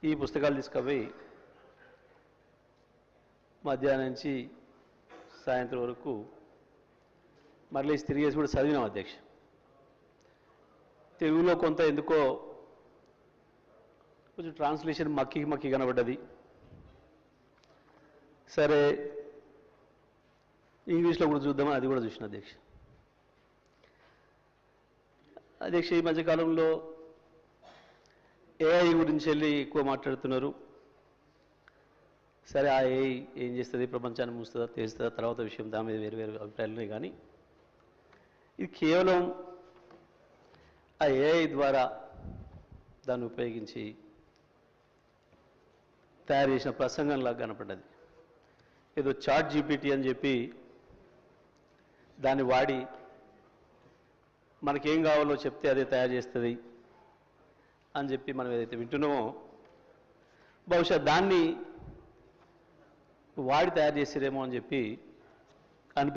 ఈ పుస్తకాలు తీసుకుపోయి మధ్యాహ్నం నుంచి సాయంత్రం వరకు మళ్ళీ తిరిగేసి కూడా చదివినాం అధ్యక్ష. తెలుగులో కొంత ఎందుకో కొంచెం ట్రాన్స్లేషన్ మక్కి కనబడ్డది. సరే ఇంగ్లీష్లో కూడా చూద్దామని అది కూడా చూసిన అధ్యక్ష. ఈ మధ్యకాలంలో ఏఐ గురించి వెళ్ళి ఎక్కువ మాట్లాడుతున్నారు. సరే ఆ ఏఐ ఏం చేస్తుంది, ప్రపంచాన్ని మూస్తుందా తెలుస్తుందా తర్వాత విషయం, దాని మీద వేరు వేరు అభిప్రాయాలు ఉన్నాయి. కానీ ఇది కేవలం ఆ ఏఐ ద్వారా దాన్ని ఉపయోగించి తయారు చేసిన ప్రసంగంలాగా కనపడ్డది. ఏదో చాట్ జీపీటీ అని చెప్పి దాన్ని వాడి మనకేం కావాలో చెప్తే అదే తయారు చేస్తుంది అని చెప్పి మనం ఏదైతే వింటున్నామో బహుశా దాన్ని వాడి తయారు చేసిరేమో అని చెప్పి